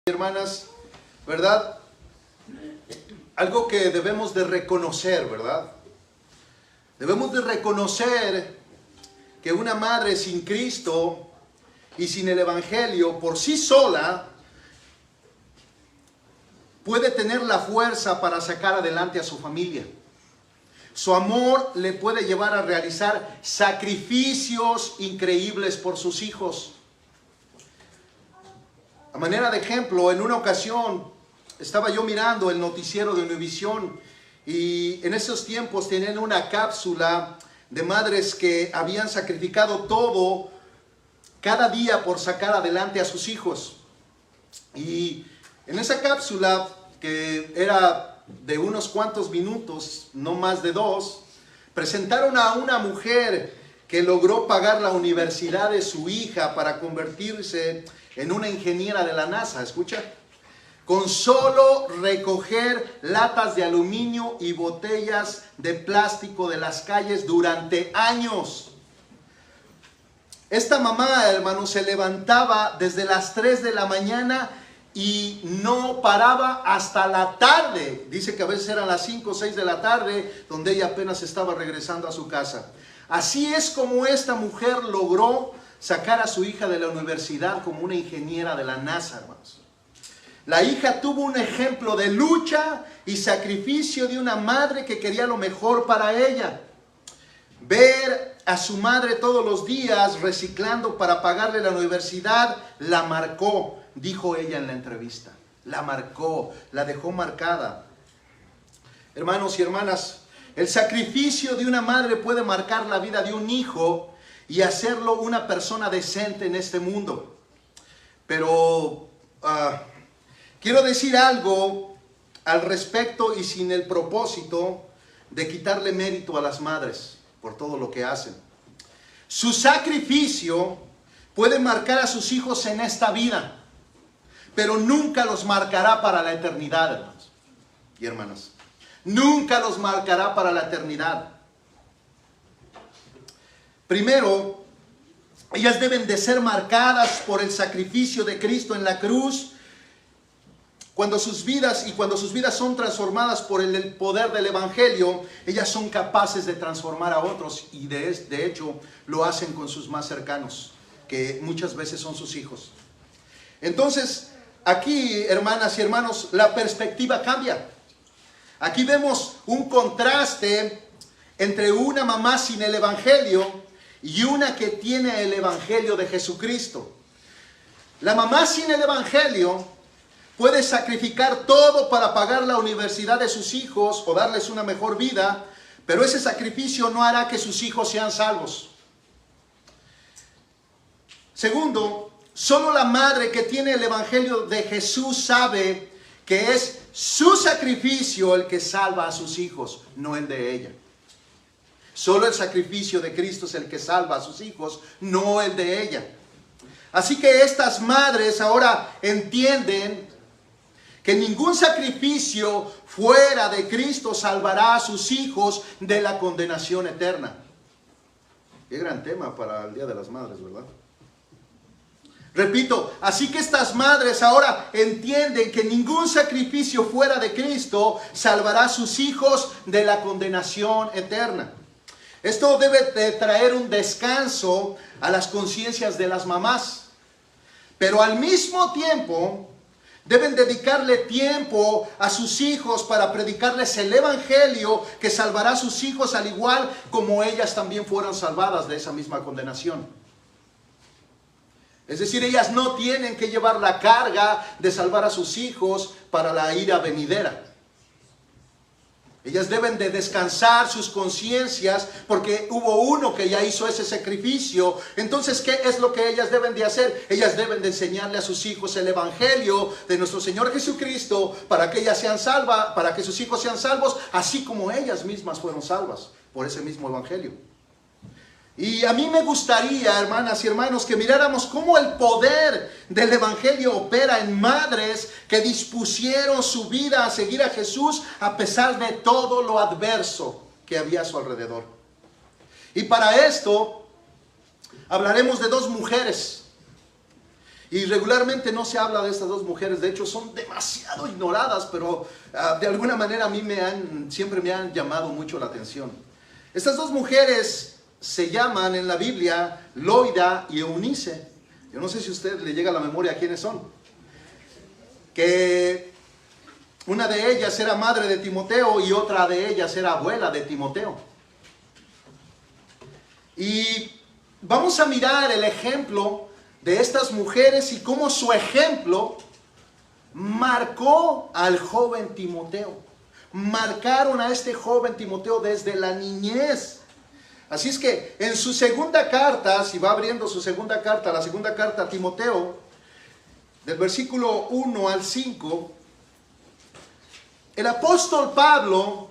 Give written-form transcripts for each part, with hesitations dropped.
Hermanas, ¿verdad? Algo que debemos de reconocer, ¿verdad? Debemos de reconocer que una madre sin Cristo y sin el Evangelio por sí sola puede tener la fuerza para sacar adelante a su familia. Su amor le puede llevar a realizar sacrificios increíbles por sus hijos. A manera de ejemplo, en una ocasión estaba yo mirando el noticiero de Univisión y en esos tiempos tenían una cápsula de madres que habían sacrificado todo cada día por sacar adelante a sus hijos. Y en esa cápsula, que era de unos cuantos minutos, no más de 2, presentaron a una mujer que logró pagar la universidad de su hija para convertirse en una ingeniera de la NASA. Escucha, con solo recoger latas de aluminio y botellas de plástico de las calles durante años. Esta mamá, hermano, se levantaba desde las 3 de la mañana y no paraba hasta la tarde. Dice que a veces eran las 5 o 6 de la tarde, donde ella apenas estaba regresando a su casa. Así es como esta mujer logró sacar a su hija de la universidad como una ingeniera de la NASA, hermanos. La hija tuvo un ejemplo de lucha y sacrificio de una madre que quería lo mejor para ella. Ver a su madre todos los días reciclando para pagarle la universidad la marcó, dijo ella en la entrevista. La marcó, la dejó marcada. Hermanos y hermanas, el sacrificio de una madre puede marcar la vida de un hijo y hacerlo una persona decente en este mundo. Pero quiero decir algo al respecto y sin el propósito de quitarle mérito a las madres por todo lo que hacen. Su sacrificio puede marcar a sus hijos en esta vida, pero nunca los marcará para la eternidad, hermanos y hermanas. Nunca los marcará para la eternidad. Primero, ellas deben de ser marcadas por el sacrificio de Cristo en la cruz. Cuando sus vidas son transformadas por el poder del Evangelio, ellas son capaces de transformar a otros y de hecho lo hacen con sus más cercanos, que muchas veces son sus hijos. Entonces, aquí, hermanas y hermanos, la perspectiva cambia. Aquí vemos un contraste entre una mamá sin el Evangelio y una que tiene el Evangelio de Jesucristo. La mamá sin el Evangelio puede sacrificar todo para pagar la universidad de sus hijos o darles una mejor vida, pero ese sacrificio no hará que sus hijos sean salvos. Segundo, solo la madre que tiene el Evangelio de Jesús sabe que es su sacrificio el que salva a sus hijos, no el de ella. Solo el sacrificio de Cristo es el que salva a sus hijos, no el de ella. Así que estas madres ahora entienden que ningún sacrificio fuera de Cristo salvará a sus hijos de la condenación eterna. Qué gran tema para el Día de las Madres, ¿verdad? Repito, así que estas madres ahora entienden que ningún sacrificio fuera de Cristo salvará a sus hijos de la condenación eterna. Esto debe de traer un descanso a las conciencias de las mamás, pero al mismo tiempo deben dedicarle tiempo a sus hijos para predicarles el Evangelio que salvará a sus hijos al igual como ellas también fueron salvadas de esa misma condenación. Es decir, ellas no tienen que llevar la carga de salvar a sus hijos para la ira venidera. Ellas deben de descansar sus conciencias porque hubo uno que ya hizo ese sacrificio. Entonces, ¿qué es lo que ellas deben de hacer? Ellas deben de enseñarle a sus hijos el Evangelio de nuestro Señor Jesucristo para que ellas sean salvas, para que sus hijos sean salvos, así como ellas mismas fueron salvas por ese mismo Evangelio. Y a mí me gustaría, hermanas y hermanos, que miráramos cómo el poder del Evangelio opera en madres que dispusieron su vida a seguir a Jesús a pesar de todo lo adverso que había a su alrededor. Y para esto hablaremos de dos mujeres Y regularmente no se habla de estas dos mujeres, de hecho son demasiado ignoradas, pero de alguna manera a mí siempre me han llamado mucho la atención. Estas dos mujeres se llaman en la Biblia Loida y Eunice. Yo no sé si a usted le llega a la memoria quiénes son. Que una de ellas era madre de Timoteo y otra de ellas era abuela de Timoteo. Y vamos a mirar el ejemplo de estas mujeres y cómo su ejemplo marcó al joven Timoteo. Marcaron a este joven Timoteo desde la niñez. Así es que en su segunda carta, si va abriendo su segunda carta, la segunda carta a Timoteo, del versículo 1 al 5, el apóstol Pablo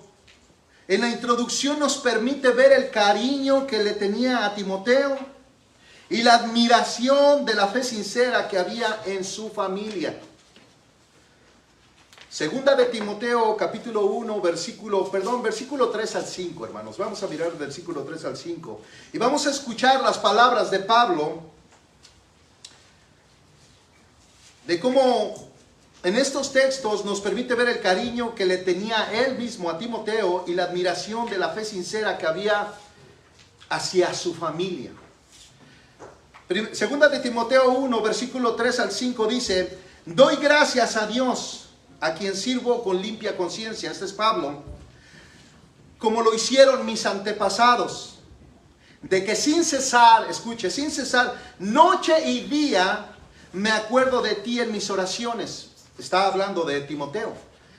en la introducción nos permite ver el cariño que le tenía a Timoteo y la admiración de la fe sincera que había en su familia. Segunda de Timoteo, capítulo 1, versículo 3 al 5, hermanos. Vamos a mirar el versículo 3 al 5. Y vamos a escuchar las palabras de Pablo, de cómo en estos textos nos permite ver el cariño que le tenía él mismo a Timoteo y la admiración de la fe sincera que había hacia su familia. Segunda de Timoteo 1, versículo 3 al 5 dice: doy gracias a Dios, a quien sirvo con limpia conciencia. Este es Pablo. Como lo hicieron mis antepasados, de que sin cesar, escuche, sin cesar, noche y día, me acuerdo de ti en mis oraciones. Está hablando de Timoteo.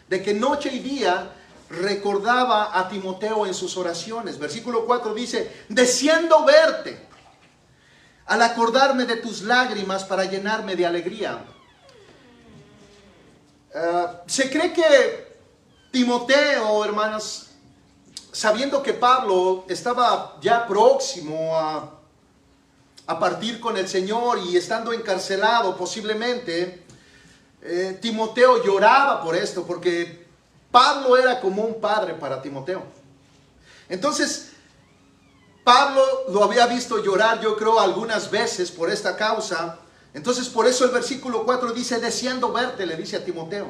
De que noche y día recordaba a Timoteo en sus oraciones. Versículo 4 dice: deseando verte, al acordarme de tus lágrimas para llenarme de alegría. Se cree que Timoteo, hermanos, sabiendo que Pablo estaba ya próximo a partir con el Señor y estando encarcelado posiblemente, Timoteo lloraba por esto, porque Pablo era como un padre para Timoteo. Entonces, Pablo lo había visto llorar, yo creo, algunas veces por esta causa. Entonces, por eso el versículo 4 dice: deseando verte, le dice a Timoteo,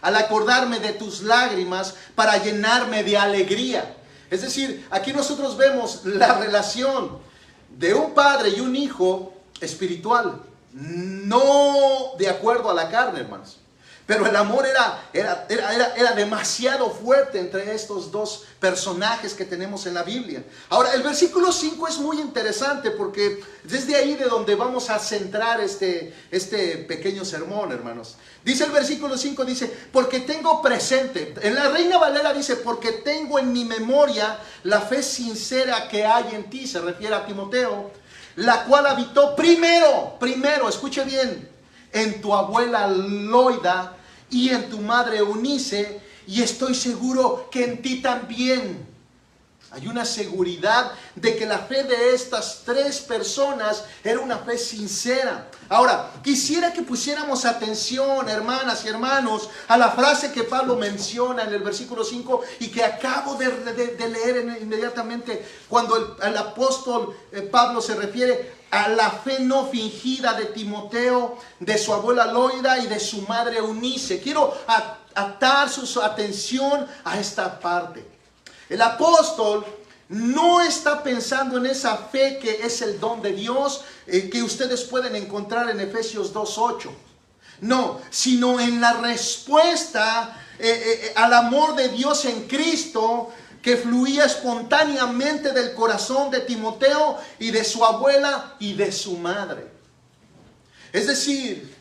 al acordarme de tus lágrimas para llenarme de alegría. Es decir, aquí nosotros vemos la relación de un padre y un hijo espiritual, no de acuerdo a la carne, hermanos. Pero el amor era demasiado fuerte entre estos dos personajes que tenemos en la Biblia. Ahora, el versículo 5 es muy interesante porque desde ahí de donde vamos a centrar este pequeño sermón, hermanos. Dice el versículo 5, dice: porque tengo presente. En la Reina Valera dice: porque tengo en mi memoria la fe sincera que hay en ti. Se refiere a Timoteo, la cual habitó primero, escuche bien, en tu abuela Loida y en tu madre Eunice, y estoy seguro que en ti también. Hay una seguridad de que la fe de estas tres personas era una fe sincera. Ahora, quisiera que pusiéramos atención, hermanas y hermanos, a la frase que Pablo menciona en el versículo 5 y que acabo de leer inmediatamente, cuando el apóstol Pablo se refiere a la fe no fingida de Timoteo, de su abuela Loida y de su madre Eunice. Quiero atar su atención a esta parte. El apóstol no está pensando en esa fe que es el don de Dios, que ustedes pueden encontrar en Efesios 2:8. No, sino en la respuesta al amor de Dios en Cristo, que fluía espontáneamente del corazón de Timoteo y de su abuela y de su madre. Es decir,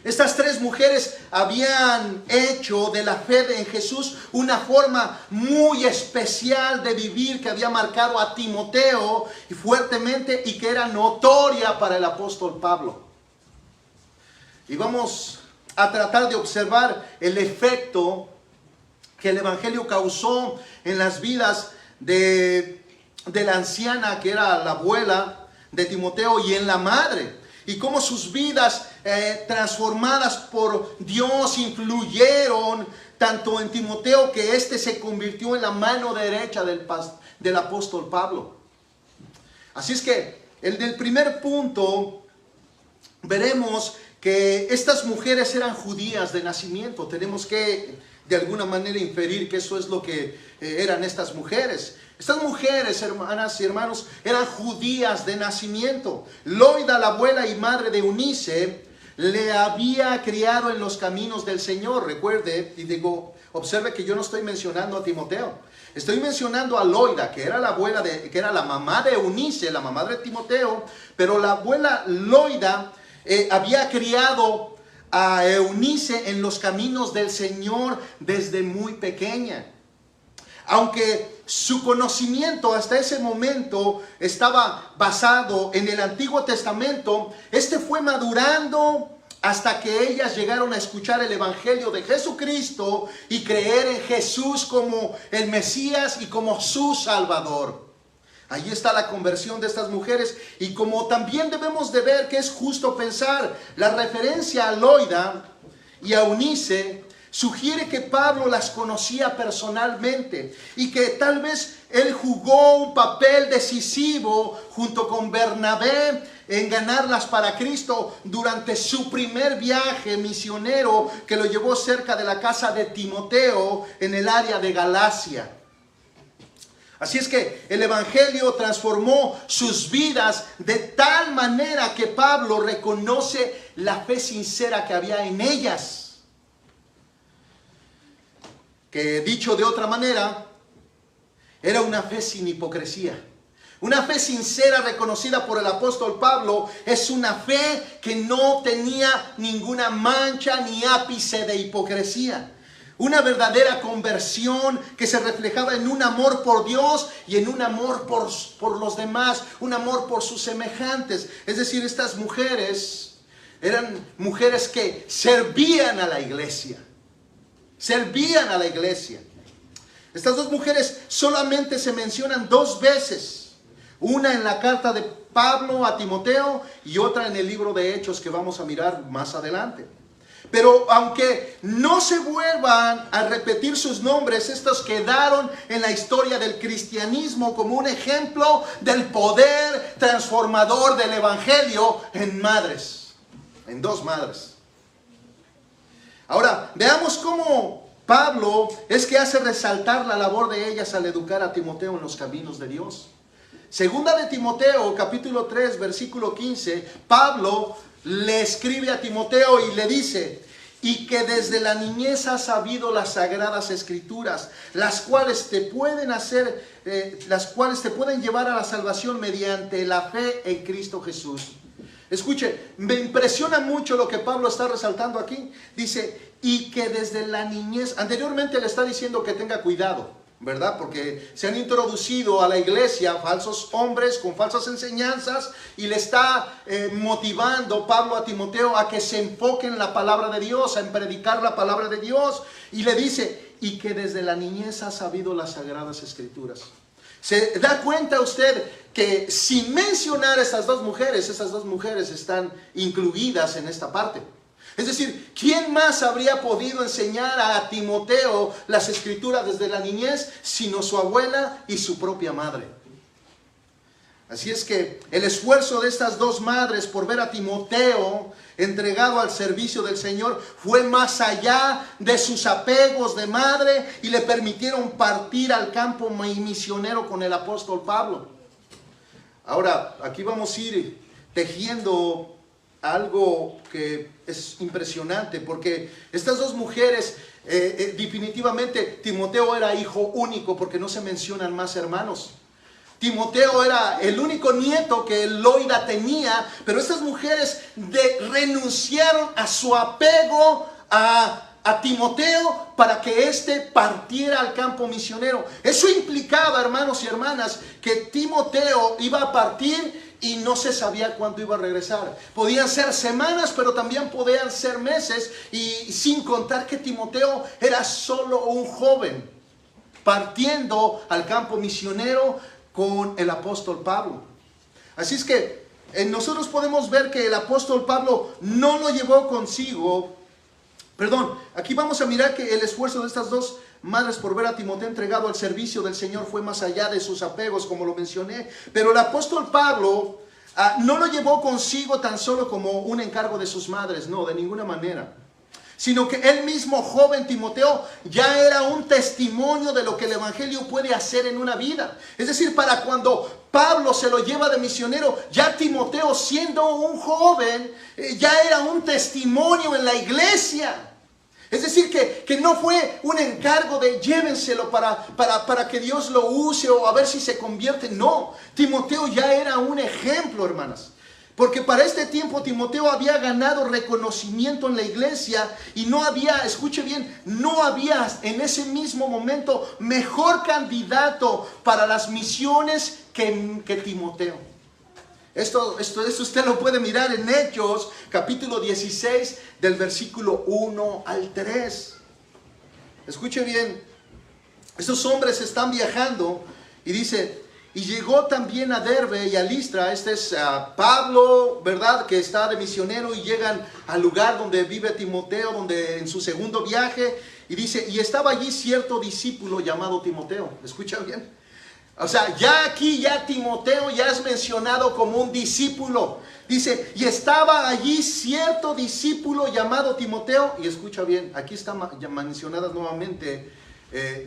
estas tres mujeres habían hecho de la fe en Jesús una forma muy especial de vivir que había marcado a Timoteo y fuertemente, y que era notoria para el apóstol Pablo. Y vamos a tratar de observar el efecto que el Evangelio causó en las vidas de la anciana, que era la abuela de Timoteo, y en la madre. Y cómo sus vidas transformadas por Dios influyeron tanto en Timoteo, que éste se convirtió en la mano derecha del apóstol Pablo. Así es que el del primer punto veremos que estas mujeres eran judías de nacimiento. Tenemos que de alguna manera inferir que eso es lo que eran estas mujeres. Estas mujeres, hermanas y hermanos, eran judías de nacimiento. Loida, la abuela y madre de Eunice, le había criado en los caminos del Señor. Recuerde, y digo, observe que yo no estoy mencionando a Timoteo. Estoy mencionando a Loida, que era la abuela que era la mamá de Eunice, la mamá de Timoteo, pero la abuela Loida había criado a Eunice en los caminos del Señor desde muy pequeña. Aunque su conocimiento hasta ese momento estaba basado en el Antiguo Testamento, este fue madurando hasta que ellas llegaron a escuchar el Evangelio de Jesucristo y creer en Jesús como el Mesías y como su Salvador. Ahí está la conversión de estas mujeres, y como también debemos de ver que es justo pensar, la referencia a Loida y a Eunice sugiere que Pablo las conocía personalmente y que tal vez él jugó un papel decisivo junto con Bernabé en ganarlas para Cristo durante su primer viaje misionero que lo llevó cerca de la casa de Timoteo en el área de Galacia. Así es que el Evangelio transformó sus vidas de tal manera que Pablo reconoce la fe sincera que había en ellas. Que dicho de otra manera, era una fe sin hipocresía. Una fe sincera reconocida por el apóstol Pablo es una fe que no tenía ninguna mancha ni ápice de hipocresía. Una verdadera conversión que se reflejaba en un amor por Dios y en un amor por los demás, un amor por sus semejantes. Es decir, estas mujeres eran mujeres que servían a la iglesia. Servían a la iglesia. Estas dos mujeres solamente se mencionan dos veces. Una en la carta de Pablo a Timoteo y otra en el libro de Hechos que vamos a mirar más adelante. Pero aunque no se vuelvan a repetir sus nombres, estos quedaron en la historia del cristianismo como un ejemplo del poder transformador del Evangelio en madres, en dos madres. Ahora, veamos cómo Pablo es que hace resaltar la labor de ellas al educar a Timoteo en los caminos de Dios. Segunda de Timoteo, capítulo 3, versículo 15, Pablo le escribe a Timoteo y le dice: y que desde la niñez has sabido las sagradas escrituras, las cuales te pueden llevar a la salvación mediante la fe en Cristo Jesús. Escuche, me impresiona mucho lo que Pablo está resaltando aquí. Dice, y que desde la niñez, anteriormente le está diciendo que tenga cuidado, ¿verdad? Porque se han introducido a la iglesia falsos hombres con falsas enseñanzas y le está motivando Pablo a Timoteo a que se enfoque en la palabra de Dios, en predicar la palabra de Dios. Y le dice, y que desde la niñez ha sabido las sagradas escrituras. ¿Se da cuenta usted que sin mencionar a estas dos mujeres están incluidas en esta parte? Es decir, ¿quién más habría podido enseñar a Timoteo las escrituras desde la niñez sino su abuela y su propia madre? Así es que el esfuerzo de estas dos madres por ver a Timoteo entregado al servicio del Señor fue más allá de sus apegos de madre y le permitieron partir al campo misionero con el apóstol Pablo. Ahora, aquí vamos a ir tejiendo algo que es impresionante, porque estas dos mujeres, definitivamente Timoteo era hijo único, porque no se mencionan más hermanos. Timoteo era el único nieto que Loida tenía, pero estas mujeres renunciaron a su apego a Timoteo para que éste partiera al campo misionero. Eso implicaba, hermanos y hermanas, que Timoteo iba a partir y no se sabía cuándo iba a regresar. Podían ser semanas, pero también podían ser meses, y sin contar que Timoteo era solo un joven partiendo al campo misionero con el apóstol Pablo. Así es que nosotros podemos ver que el apóstol Pablo no lo llevó consigo. Aquí vamos a mirar que el esfuerzo de estas dos madres por ver a Timoteo entregado al servicio del Señor fue más allá de sus apegos, como lo mencioné. Pero el apóstol Pablo, No lo llevó consigo tan solo como un encargo de sus madres, no, de ninguna manera. Sino que él mismo, joven Timoteo, ya era un testimonio de lo que el evangelio puede hacer en una vida. Es decir, para cuando Pablo se lo lleva de misionero, ya Timoteo, siendo un joven, ya era un testimonio en la iglesia. Es decir, que no fue un encargo de llévenselo para que Dios lo use o a ver si se convierte. No, Timoteo ya era un ejemplo, hermanas. Porque para este tiempo Timoteo había ganado reconocimiento en la iglesia y no había, escuche bien, no había en ese mismo momento mejor candidato para las misiones que Timoteo. Esto usted lo puede mirar en Hechos, capítulo 16, del versículo 1 al 3. Escuche bien, estos hombres están viajando y dice... Y llegó también a Derbe y a Listra. Este es Pablo, ¿verdad? Que está de misionero y llegan al lugar donde vive Timoteo, donde en su segundo viaje. Y dice, y estaba allí cierto discípulo llamado Timoteo. ¿Escucha bien? O sea, ya aquí, ya Timoteo ya es mencionado como un discípulo. Dice, y estaba allí cierto discípulo llamado Timoteo. Y escucha bien, aquí está mencionada nuevamente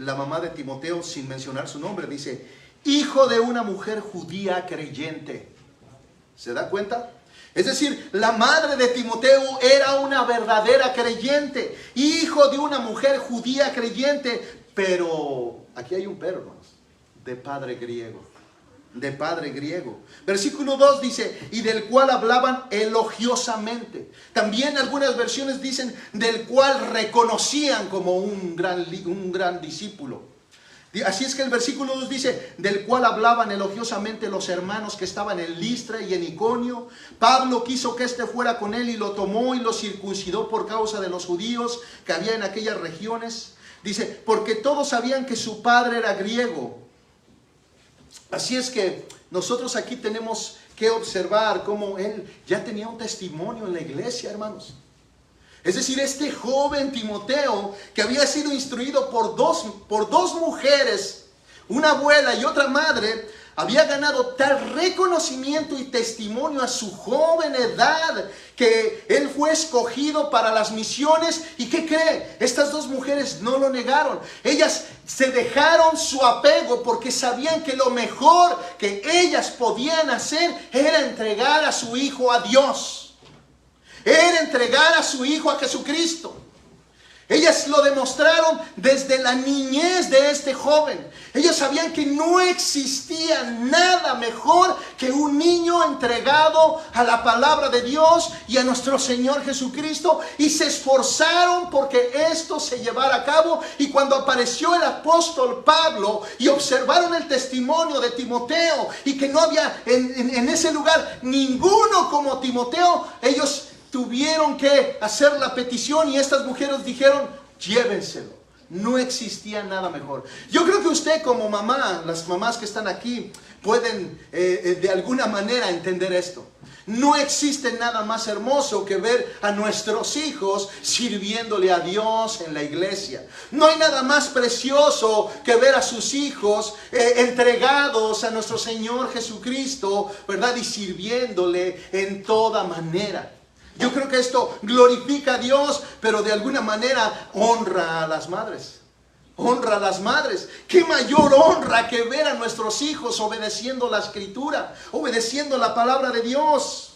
la mamá de Timoteo sin mencionar su nombre. Dice, hijo de una mujer judía creyente. ¿Se da cuenta? Es decir, la madre de Timoteo era una verdadera creyente, hijo de una mujer judía creyente, pero aquí hay un pero, hermanos, de padre griego. De padre griego. Versículo 2 dice, y del cual hablaban elogiosamente. También algunas versiones dicen, del cual reconocían como un gran discípulo. Así es que el versículo 2 dice, del cual hablaban elogiosamente los hermanos que estaban en Listra y en Iconio. Pablo quiso que éste fuera con él y lo tomó y lo circuncidó por causa de los judíos que había en aquellas regiones. Dice, porque todos sabían que su padre era griego. Así es que nosotros aquí tenemos que observar cómo él ya tenía un testimonio en la iglesia, hermanos. Es decir, este joven Timoteo, que había sido instruido por dos mujeres, una abuela y otra madre, había ganado tal reconocimiento y testimonio a su joven edad, que él fue escogido para las misiones. ¿Y qué cree? Estas dos mujeres no lo negaron. Ellas se dejaron su apego porque sabían que lo mejor que ellas podían hacer era entregar a su hijo a Dios. Era entregar a su hijo a Jesucristo. Ellas lo demostraron desde la niñez de este joven. Ellos sabían que no existía nada mejor que un niño entregado a la palabra de Dios y a nuestro Señor Jesucristo. Y se esforzaron porque esto se llevara a cabo. Y cuando apareció el apóstol Pablo y observaron el testimonio de Timoteo y que no había en ese lugar ninguno como Timoteo, ellos tuvieron que hacer la petición y estas mujeres dijeron, llévenselo. No existía nada mejor. Yo creo que usted como mamá, las mamás que están aquí, pueden de alguna manera entender esto. No existe nada más hermoso que ver a nuestros hijos sirviéndole a Dios en la iglesia. No hay nada más precioso que ver a sus hijos entregados a nuestro Señor Jesucristo, ¿verdad? Y sirviéndole en toda manera. Yo creo que esto glorifica a Dios, pero de alguna manera honra a las madres. Honra a las madres. ¿Qué mayor honra que ver a nuestros hijos obedeciendo la Escritura, obedeciendo la palabra de Dios?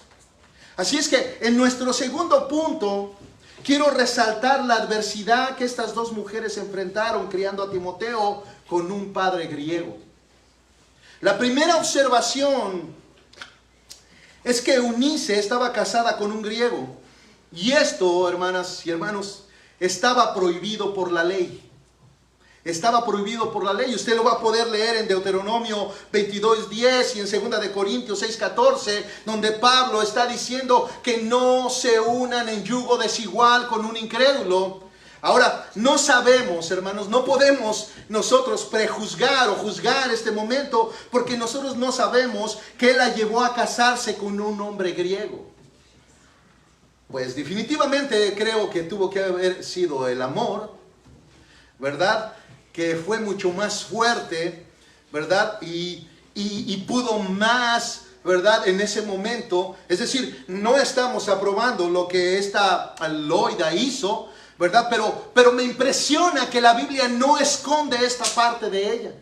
Así es que en nuestro segundo punto, quiero resaltar la adversidad que estas dos mujeres enfrentaron criando a Timoteo con un padre griego. La primera observación es que Eunice estaba casada con un griego. Y esto, hermanas y hermanos, estaba prohibido por la ley. Estaba prohibido por la ley. Usted lo va a poder leer en Deuteronomio 22:10 y en 2 de Corintios 6:14, donde Pablo está diciendo que no se unan en yugo desigual con un incrédulo. Ahora, no sabemos, hermanos, no podemos nosotros prejuzgar o juzgar este momento porque nosotros no sabemos qué la llevó a casarse con un hombre griego. Pues definitivamente creo que tuvo que haber sido el amor, ¿verdad? Que fue mucho más fuerte, ¿verdad? Y pudo más ¿verdad? En ese momento, es decir, no estamos aprobando lo que esta Loida hizo, ¿verdad? Pero me impresiona que la Biblia no esconde esta parte de ella.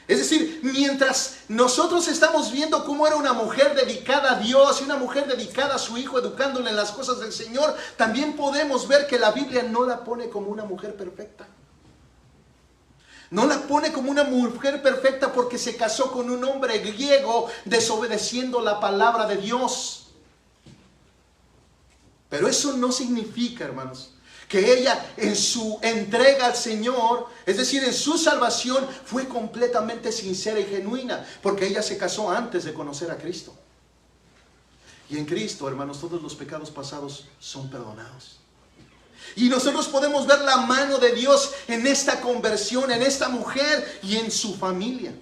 Es decir, mientras nosotros estamos viendo cómo era una mujer dedicada a Dios y una mujer dedicada a su hijo, educándole en las cosas del Señor, también podemos ver que la Biblia no la pone como una mujer perfecta. No la pone como una mujer perfecta porque se casó con un hombre griego desobedeciendo la palabra de Dios. Pero eso no significa, hermanos, que ella en su entrega al Señor, es decir, en su salvación, fue completamente sincera y genuina, porque ella se casó antes de conocer a Cristo. Y en Cristo, hermanos, todos los pecados pasados son perdonados. Y nosotros podemos ver la mano de Dios en esta conversión, en esta mujer y en su familia.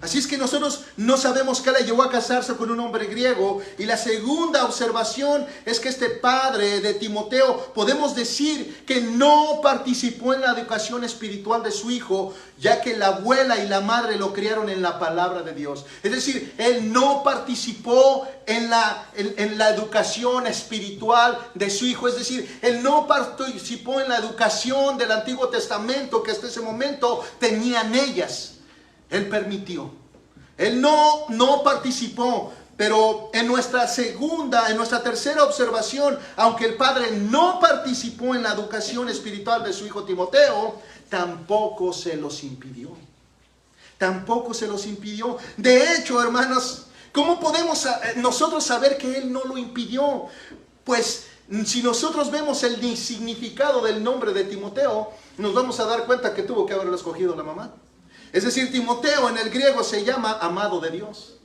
Así es que nosotros no sabemos qué la llevó a casarse con un hombre griego. Y la segunda observación es que este padre de Timoteo, podemos decir que no participó en la educación espiritual de su hijo, ya que la abuela y la madre lo criaron en la palabra de Dios. Es decir, él no participó en la educación espiritual de su hijo. Es decir, él no participó en la educación del Antiguo Testamento que hasta ese momento tenían ellas. Él permitió. Él no participó. Pero en nuestra tercera observación, aunque el padre no participó en la educación espiritual de su hijo Timoteo, tampoco se los impidió. Tampoco se los impidió. De hecho, hermanos, ¿cómo podemos nosotros saber que él no lo impidió? Pues si nosotros vemos el significado del nombre de Timoteo, nos vamos a dar cuenta que tuvo que haberlo escogido la mamá. Es decir, Timoteo en el griego se llama amado de Dios.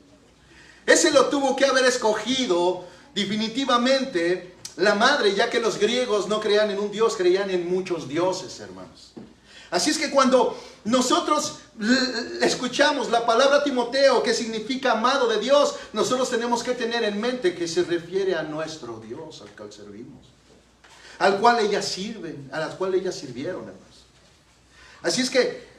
Ese lo tuvo que haber escogido definitivamente la madre, ya que los griegos no creían en un Dios, creían en muchos dioses, hermanos. Así es que cuando nosotros escuchamos la palabra Timoteo, que significa amado de Dios, nosotros tenemos que tener en mente que se refiere a nuestro Dios, al cual servimos, al cual ellas sirven, a las cuales ellas sirvieron, hermanos. Así es que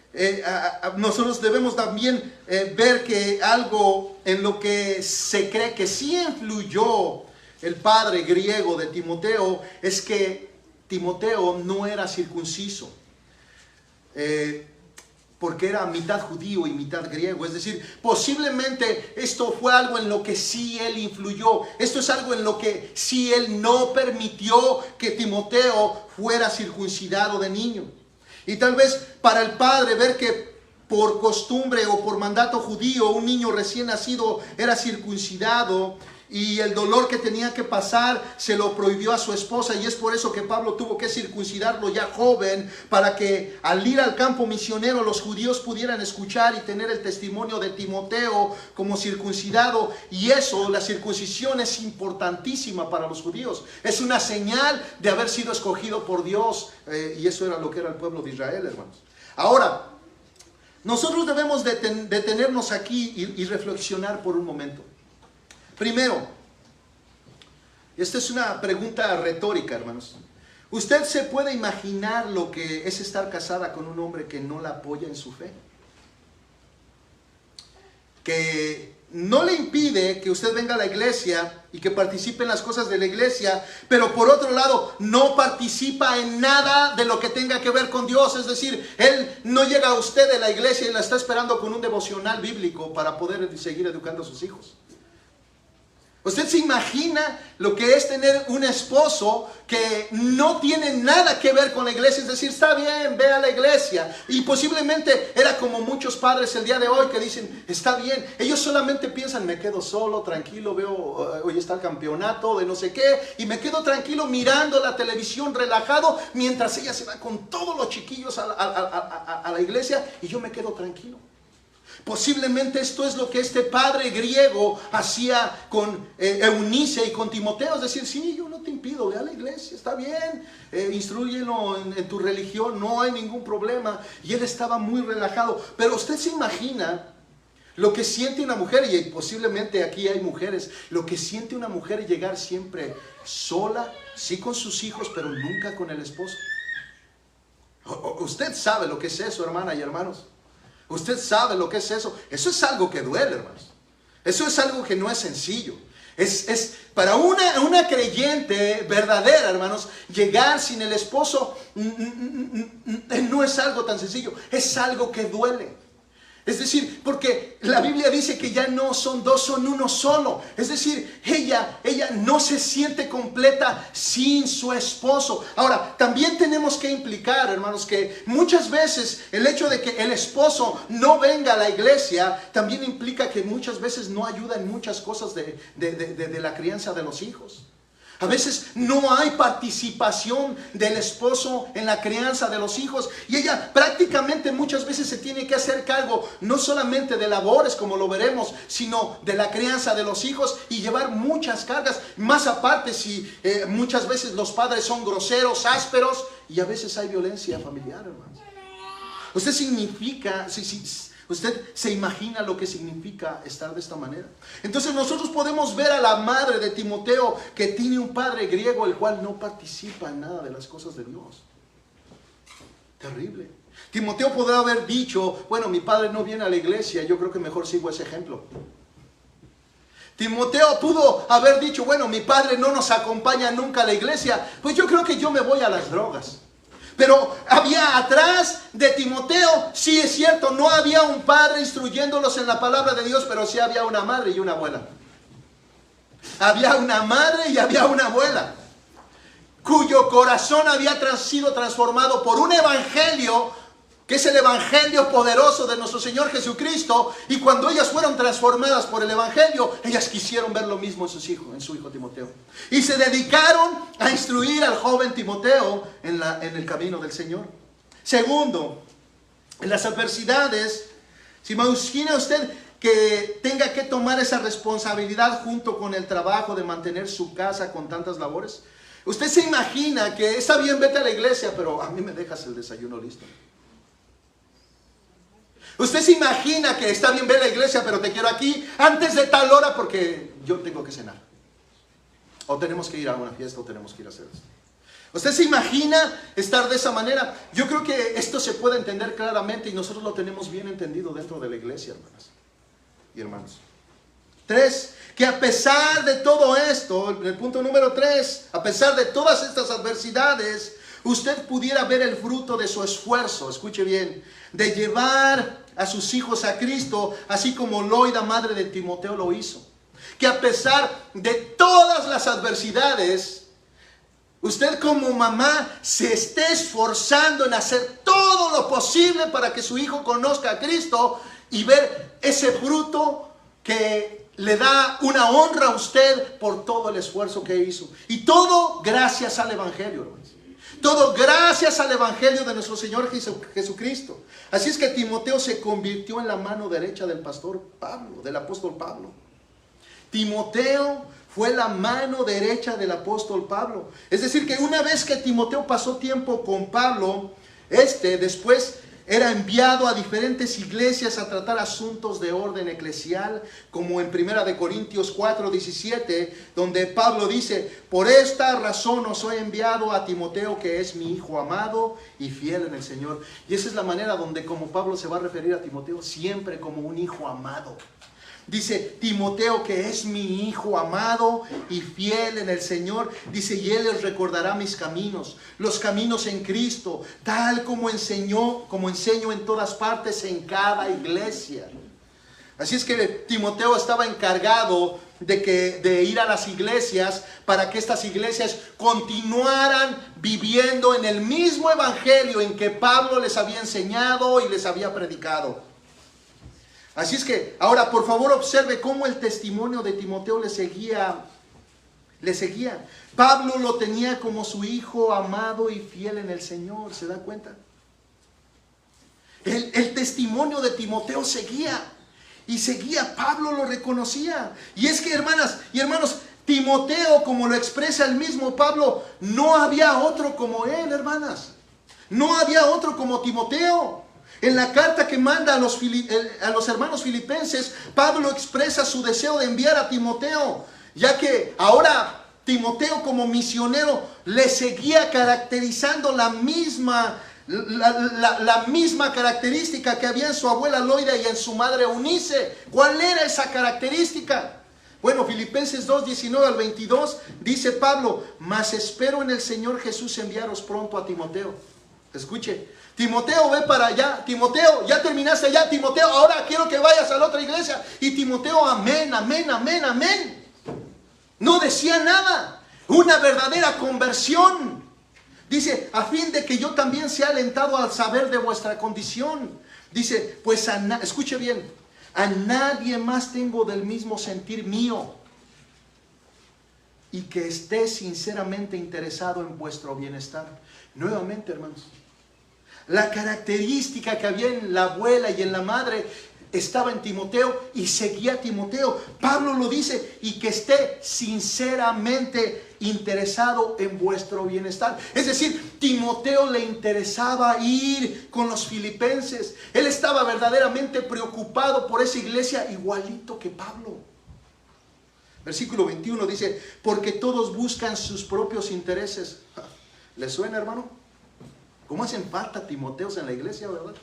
nosotros debemos también ver que algo en lo que se cree que sí influyó el padre griego de Timoteo es que Timoteo no era circunciso, porque era mitad judío y mitad griego. Es decir, posiblemente esto fue algo en lo que sí él influyó. Esto es algo en lo que sí él no permitió que Timoteo fuera circuncidado de niño. Y tal vez para el padre ver que por costumbre o por mandato judío un niño recién nacido era circuncidado y el dolor que tenía que pasar se lo prohibió a su esposa, y es por eso que Pablo tuvo que circuncidarlo ya joven, para que al ir al campo misionero los judíos pudieran escuchar y tener el testimonio de Timoteo como circuncidado. Y eso, la circuncisión, es importantísima para los judíos, es una señal de haber sido escogido por Dios, y eso era lo que era el pueblo de Israel, hermanos. Ahora, nosotros debemos detenernos aquí y reflexionar por un momento. Primero, esta es una pregunta retórica, hermanos. ¿Usted se puede imaginar lo que es estar casada con un hombre que no la apoya en su fe? Que no le impide que usted venga a la iglesia y que participe en las cosas de la iglesia, pero por otro lado no participa en nada de lo que tenga que ver con Dios. Es decir, él no llega a usted de la iglesia y la está esperando con un devocional bíblico para poder seguir educando a sus hijos. ¿Usted se imagina lo que es tener un esposo que no tiene nada que ver con la iglesia? Es decir, está bien, ve a la iglesia. Y posiblemente era como muchos padres el día de hoy que dicen, está bien. Ellos solamente piensan, me quedo solo, tranquilo, veo, hoy está el campeonato de no sé qué, y me quedo tranquilo mirando la televisión relajado, mientras ella se va con todos los chiquillos a la iglesia, y yo me quedo tranquilo. Posiblemente esto es lo que este padre griego hacía con Eunice y con Timoteo. Es decir, sí, yo no te impido, ve a la iglesia, está bien, instrúyelo en tu religión, no hay ningún problema. Y él estaba muy relajado. Pero usted se imagina lo que siente una mujer, y posiblemente aquí hay mujeres, lo que siente una mujer llegar siempre sola, sí con sus hijos, pero nunca con el esposo. Usted sabe lo que es eso, hermana y hermanos. Usted sabe lo que es eso. Eso es algo que duele, hermanos. Eso es algo que no es sencillo. Es para una creyente verdadera, hermanos, llegar sin el esposo no es algo tan sencillo. Es algo que duele. Es decir, porque la Biblia dice que ya no son dos, son uno solo. Es decir, ella no se siente completa sin su esposo. Ahora, también tenemos que implicar, hermanos, que muchas veces el hecho de que el esposo no venga a la iglesia también implica que muchas veces no ayuda en muchas cosas de la crianza de los hijos. A veces no hay participación del esposo en la crianza de los hijos, y ella prácticamente muchas veces se tiene que hacer cargo no solamente de labores, como lo veremos, sino de la crianza de los hijos y llevar muchas cargas. Más aparte, si muchas veces los padres son groseros, ásperos, y a veces hay violencia familiar, hermanos. Usted se imagina lo que significa estar de esta manera. Entonces nosotros podemos ver a la madre de Timoteo, que tiene un padre griego el cual no participa en nada de las cosas de Dios. Terrible. Timoteo podrá haber dicho, bueno, mi padre no viene a la iglesia, yo creo que mejor sigo ese ejemplo. Timoteo pudo haber dicho, bueno, mi padre no nos acompaña nunca a la iglesia, pues yo creo que yo me voy a las drogas. Pero había atrás de Timoteo, sí es cierto, no había un padre instruyéndolos en la palabra de Dios, pero sí había una madre y una abuela. Había una madre y había una abuela, cuyo corazón había sido transformado por un evangelio, que es el evangelio poderoso de nuestro Señor Jesucristo. Y cuando ellas fueron transformadas por el evangelio, ellas quisieron ver lo mismo en su hijo Timoteo, y se dedicaron a instruir al joven Timoteo en el camino del Señor. Segundo, en las adversidades, si imagina usted que tenga que tomar esa responsabilidad junto con el trabajo de mantener su casa con tantas labores. Usted se imagina que está bien, vete a la iglesia, pero a mí me dejas el desayuno listo. Usted se imagina que está bien ver la iglesia, pero te quiero aquí antes de tal hora porque yo tengo que cenar. O tenemos que ir a una fiesta, o tenemos que ir a hacer esto. ¿Usted se imagina estar de esa manera? Yo creo que esto se puede entender claramente, y nosotros lo tenemos bien entendido dentro de la iglesia, hermanas y hermanos. 3, que a pesar de todo esto, el punto número 3, a pesar de todas estas adversidades, usted pudiera ver el fruto de su esfuerzo, escuche bien, de llevar a sus hijos a Cristo, así como Loida, madre de Timoteo, lo hizo. Que a pesar de todas las adversidades, usted como mamá se esté esforzando en hacer todo lo posible para que su hijo conozca a Cristo y ver ese fruto que le da una honra a usted por todo el esfuerzo que hizo. Y todo gracias al Evangelio, hermanos. Todo gracias al Evangelio de nuestro Señor Jesucristo. Así es que Timoteo se convirtió en la mano derecha del pastor Pablo, del apóstol Pablo. Timoteo fue la mano derecha del apóstol Pablo. Es decir, que una vez que Timoteo pasó tiempo con Pablo, después era enviado a diferentes iglesias a tratar asuntos de orden eclesial, como en 1 Corintios 4:17, donde Pablo dice, por esta razón os he enviado a Timoteo, que es mi hijo amado y fiel en el Señor. Y esa es la manera donde como Pablo se va a referir a Timoteo, siempre como un hijo amado. Dice, Timoteo, que es mi hijo amado y fiel en el Señor. Dice, y él les recordará mis caminos, los caminos en Cristo, tal como enseño en todas partes en cada iglesia. Así es que Timoteo estaba encargado de ir a las iglesias para que estas iglesias continuaran viviendo en el mismo evangelio en que Pablo les había enseñado y les había predicado. Así es que ahora por favor observe cómo el testimonio de Timoteo le seguía. Pablo lo tenía como su hijo amado y fiel en el Señor. ¿Se da cuenta? El testimonio de Timoteo seguía. Y seguía, Pablo lo reconocía. Y es que, hermanas y hermanos, Timoteo, como lo expresa el mismo Pablo, no había otro como él, hermanas. No había otro como Timoteo. En la carta que manda a los hermanos filipenses, Pablo expresa su deseo de enviar a Timoteo, ya que ahora Timoteo como misionero le seguía caracterizando la misma la misma característica que había en su abuela Loida y en su madre Eunice. ¿Cuál era esa característica? Bueno, Filipenses 2, 19 al 22, dice Pablo: mas espero en el Señor Jesús enviaros pronto a Timoteo. Escuche, Timoteo, ve para allá. Timoteo, ya terminaste allá. Timoteo, ahora quiero que vayas a la otra iglesia. Y Timoteo, amén, amén, amén, amén. No decía nada. Una verdadera conversión. Dice, a fin de que yo también sea alentado al saber de vuestra condición. Dice, pues escuche bien, a nadie más tengo del mismo sentir mío, y que esté sinceramente interesado en vuestro bienestar. Nuevamente, hermanos, la característica que había en la abuela y en la madre estaba en Timoteo y seguía a Timoteo. Pablo lo dice, y que esté sinceramente interesado en vuestro bienestar. Es decir, Timoteo le interesaba ir con los filipenses. Él estaba verdaderamente preocupado por esa iglesia, igualito que Pablo. Versículo 21 dice, porque todos buscan sus propios intereses. ¿Les suena, hermano? ¿Cómo hacen falta Timoteos en la iglesia, verdad?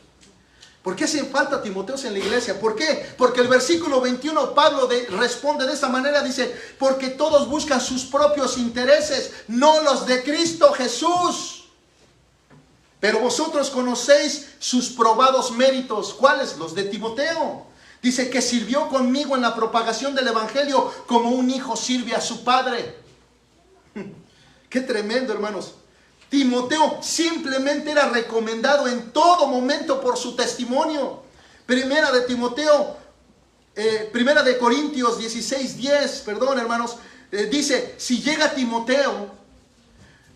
¿Por qué hacen falta Timoteos en la iglesia? ¿Por qué? Porque el versículo 21 Pablo responde de esta manera, dice, porque todos buscan sus propios intereses, no los de Cristo Jesús. Pero vosotros conocéis sus probados méritos. ¿Cuáles? Los de Timoteo. Dice que sirvió conmigo en la propagación del evangelio como un hijo sirve a su padre. Qué tremendo, hermanos. Timoteo simplemente era recomendado en todo momento por su testimonio. Primera de Corintios 16:10, perdón, hermanos, dice, si llega Timoteo,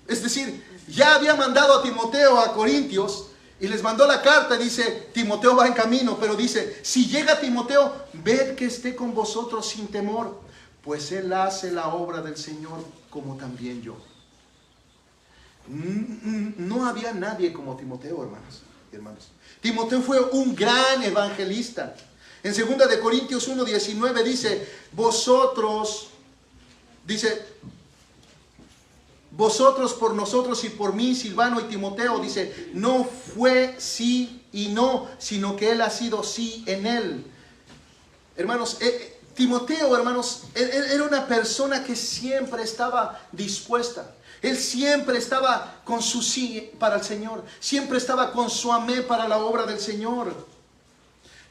es decir, ya había mandado a Timoteo a Corintios y les mandó la carta, dice, Timoteo va en camino, pero dice, si llega Timoteo, ved que esté con vosotros sin temor, pues él hace la obra del Señor como también yo. No había nadie como Timoteo, hermanos y hermanos. Timoteo fue un gran evangelista. En 2 de Corintios 1:19 dice, vosotros por nosotros y por mí, Silvano y Timoteo, dice, no fue sí y no, sino que él ha sido sí en él. Hermanos, Timoteo, hermanos, él era una persona que siempre estaba dispuesta. Él siempre estaba con su sí para el Señor. Siempre estaba con su amén para la obra del Señor.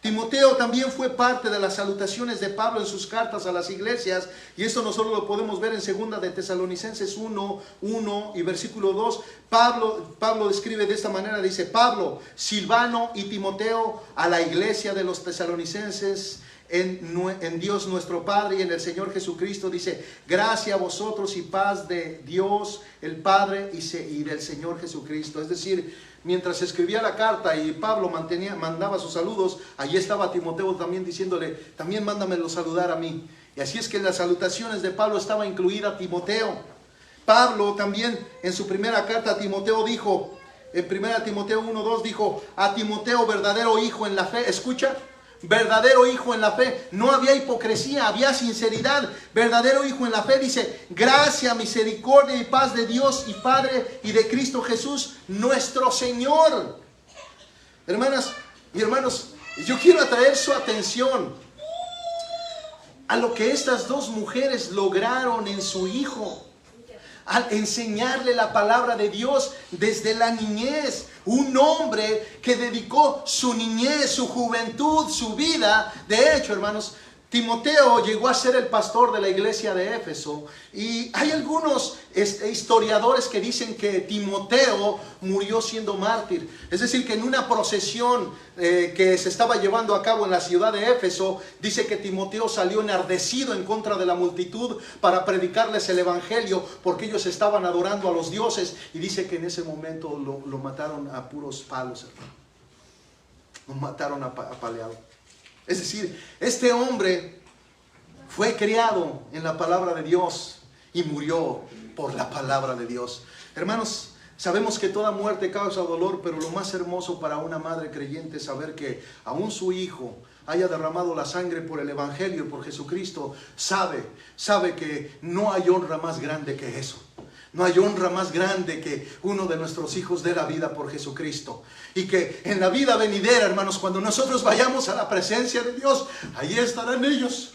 Timoteo también fue parte de las salutaciones de Pablo en sus cartas a las iglesias. Y esto nosotros lo podemos ver en 2 de Tesalonicenses 1 y versículo 2. Pablo describe de esta manera, dice, Pablo, Silvano y Timoteo a la iglesia de los tesalonicenses, en Dios nuestro Padre y en el Señor Jesucristo, dice, gracia a vosotros y paz de Dios el Padre y del Señor Jesucristo. Es decir, mientras escribía la carta y Pablo mandaba sus saludos, allí estaba Timoteo también diciéndole, también mándamelo saludar a mí. Y así es que en las salutaciones de Pablo estaba incluida Timoteo. Pablo también en su primera carta a Timoteo dijo, en 1 Timoteo 1:2 dijo, a Timoteo, verdadero hijo en la fe. Escucha, verdadero hijo en la fe. No había hipocresía, había sinceridad. Verdadero hijo en la fe, dice, gracia, misericordia y paz de Dios y Padre y de Cristo Jesús nuestro Señor. Hermanas y hermanos, yo quiero atraer su atención a lo que estas dos mujeres lograron en su hijo, al enseñarle la palabra de Dios desde la niñez. Un hombre que dedicó su niñez, su juventud, su vida. De hecho, hermanos, Timoteo llegó a ser el pastor de la iglesia de Éfeso. Y hay algunos historiadores que dicen que Timoteo murió siendo mártir. Es decir, que en una procesión que se estaba llevando a cabo en la ciudad de Éfeso, dice que Timoteo salió enardecido en contra de la multitud para predicarles el evangelio, porque ellos estaban adorando a los dioses. Y dice que en ese momento lo mataron a puros palos, hermano. Lo mataron apaleado. Es decir, este hombre fue criado en la palabra de Dios y murió por la palabra de Dios. Hermanos, sabemos que toda muerte causa dolor, pero lo más hermoso para una madre creyente es saber que aún su hijo haya derramado la sangre por el evangelio, por Jesucristo. Sabe que no hay honra más grande que eso. No hay honra más grande que uno de nuestros hijos dé la vida por Jesucristo. Y que en la vida venidera, hermanos, cuando nosotros vayamos a la presencia de Dios, ahí estarán ellos,